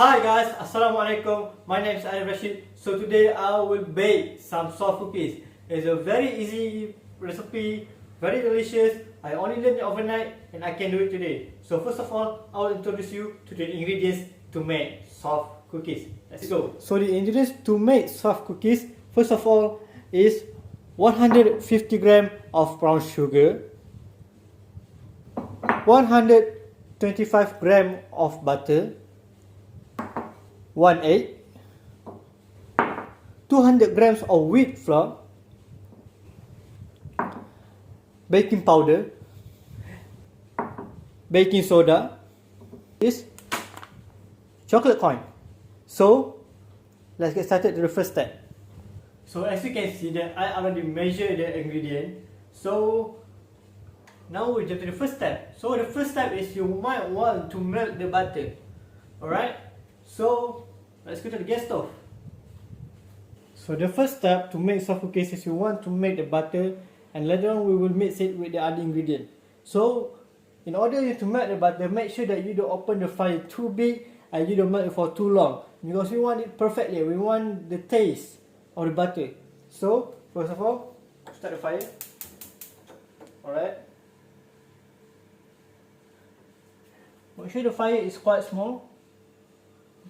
Hi guys, Assalamualaikum. My name is Arif Rashid. So today I will bake some soft cookies. It's a very easy recipe, very delicious. I only learned it overnight and I can do it today. So first of all, I will introduce you to the ingredients to make soft cookies. Let's go. So the ingredients to make soft cookies, first of all, is 150 gram of brown sugar, 125 gram of butter, 1 egg, 200 grams of wheat flour, baking powder, baking soda, is chocolate coin. So let's get started to the first step. So as you can see that I already measured the ingredient. So now we jump to the first step. So the first step is you might want to melt the butter. Alright? So let's go to the gas stove. So the first step to make soft cookies is you want to make the butter, and later on we will mix it with the other ingredient. So in order to melt the butter, make sure that you don't open the fire too big and you don't melt it for too long, because we want it perfectly. We want the taste of the butter. So first of all, start the fire. Alright. Make sure the fire is quite small,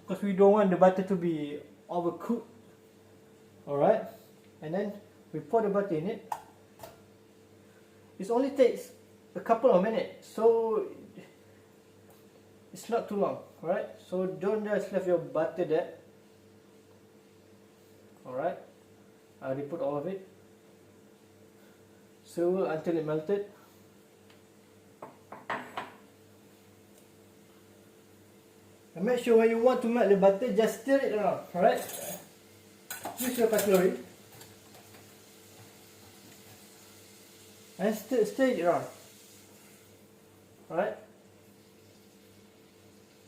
because we don't want the butter to be overcooked. Alright, and then we pour the butter in it. It only takes a couple of minutes, so it's not too long. Alright, so don't just leave your butter there. Alright, I already put all of it. So until it melted. And make sure when you want to melt the butter, just stir it around, alright? Use your cutlery and stir it around, alright?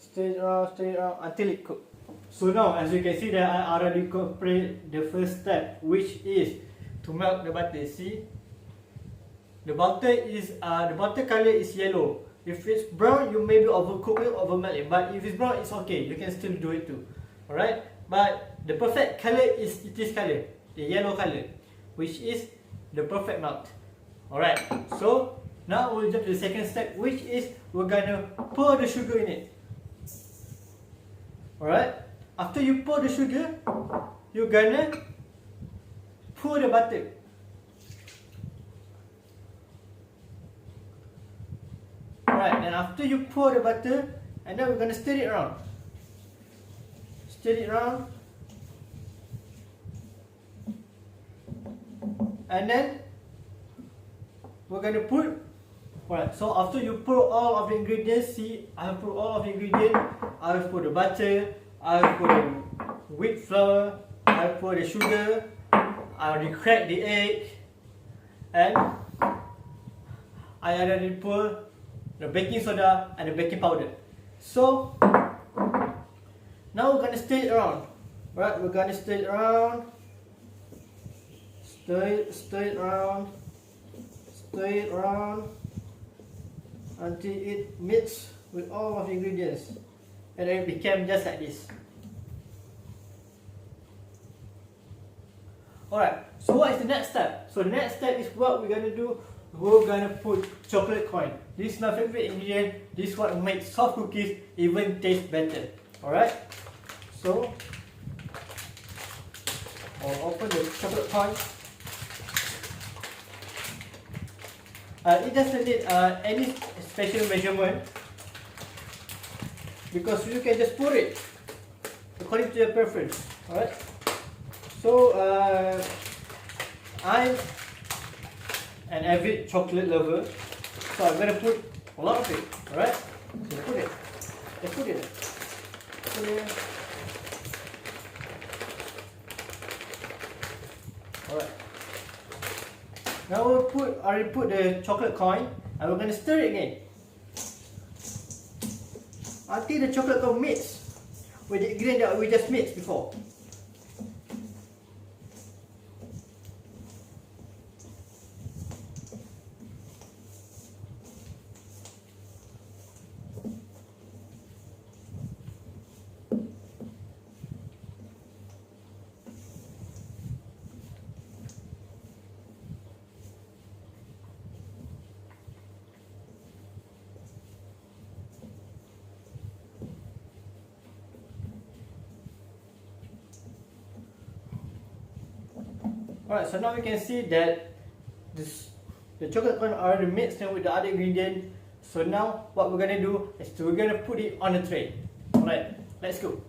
Stir it around until it cooks. So now, as you can see that I already completed the first step, which is to melt the butter. See, the butter color is yellow. If it's brown, you maybe overcook it, overmelt it. But if it's brown, it's okay. You can still do it too. Alright? But the perfect color is this color, the yellow color, which is the perfect melt. Alright. So now we'll jump to the second step, which is we're gonna pour the sugar in it. Alright? After you pour the sugar, you're gonna pour the butter. Alright, and after you pour the butter, and then we're gonna stir it around. Stir it around. And then we're gonna put. Alright, so after you put all of the ingredients, see, I have put all of the ingredients. I have put the butter, I have put the wheat flour, I have put the sugar, I already cracked the egg, and I already put the baking soda and the baking powder. So now we're gonna stir it around. Right, we're gonna stir it around. Stir it around. Stir it around until it mixes with all of the ingredients, and then it became just like this. Alright, so what is the next step? So the next step is what we're gonna do. We're gonna put chocolate coin. This is my favorite ingredient. This is what makes soft cookies even taste better. Alright? So I'll open the chocolate coin. It doesn't need any special measurement, because you can just pour it according to your preference. Alright? So I'm an avid chocolate lover, so I'm gonna put a lot of it. Alright? So put it. Let's put it. Put it. Alright. Now I already put the chocolate coin, and we're gonna stir it again until the chocolate coin mix with the ingredient that we just mixed before. Alright, so now we can see that the chocolate coin already mixed with the other ingredient. So now what we're gonna do is we're gonna put it on the tray. Alright, let's go.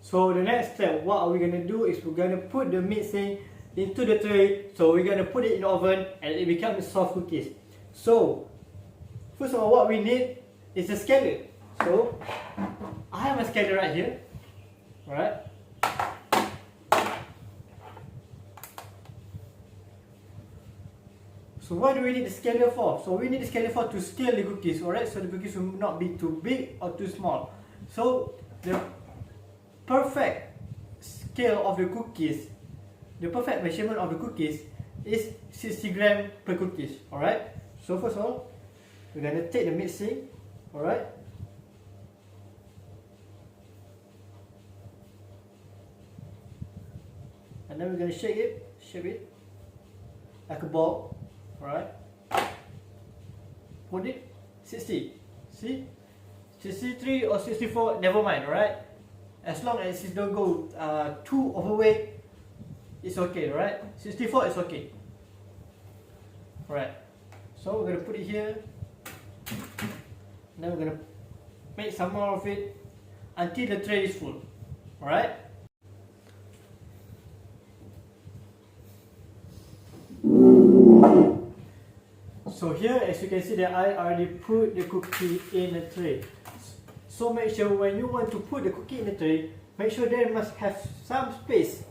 So the next step, what are we gonna do is we're gonna put the mixing into the tray. So we're gonna put it in the oven and it becomes soft cookies. So first of all, what we need is a scanner. So I have a scanner right here. Alright. So why do we need the scanner for? So we need the scanner for to scale the cookies, alright? So the cookies will not be too big or too small. So the perfect scale of the cookies, the perfect measurement of the cookies is 60 grams per cookies, alright? So first of all, we're gonna take the mixing, alright? And then we're gonna shape it like a ball, alright? Put it 60, see? 63 or 64, never mind, alright? As long as it don't go too overweight, it's okay, right? 64 is okay. Alright, so we're gonna put it here. Then we're gonna make some more of it until the tray is full. Alright? So here, as you can see that I already put the cookie in the tray. So make sure when you want to put the cookie in the tray, make sure there must have some space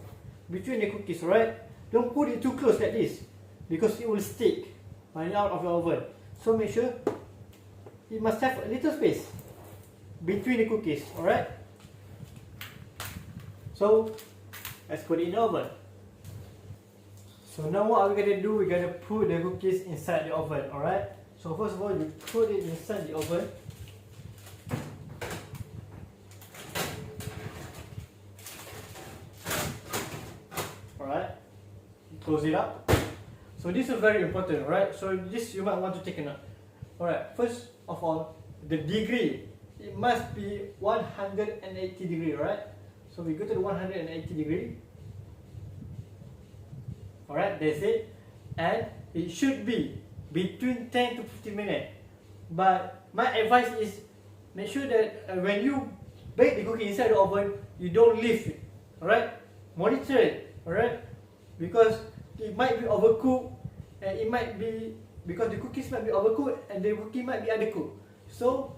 between the cookies, right? Don't put it too close like this, because it will stick when out of the oven. So make sure it must have a little space between the cookies, alright? So let's put it in the oven. So now what are we gonna do? We're gonna put the cookies inside the oven, alright? So first of all, you put it inside the oven. Alright, close it up. So this is very important, right? So this you might want to take a note. Alright, first of all, the degree, it must be 180 degree, right? So we go to the 180 degree. Alright, that's it. And it should be between 10 to 15 minutes. But my advice is make sure that when you bake the cookie inside the oven, you don't leave it. Alright, monitor it. Alright, because it might be overcooked, and it might be because the cookies might be overcooked and the cookie might be undercooked. So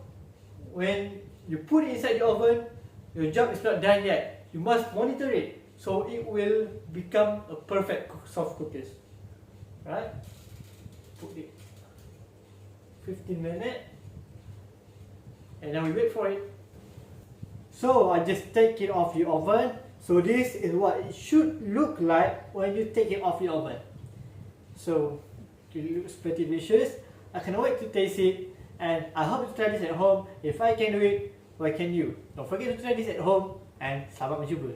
when you put it inside the oven, your job is not done yet. You must monitor it so it will become a perfect soft cookies. Right? Put it 15 minutes, and then we wait for it. So I just take it off the oven. So this is what it should look like when you take it off the oven. So it looks pretty delicious. I cannot wait to taste it, and I hope you try this at home. If I can do it, why can you? Don't forget to try this at home, and selamat mencuba.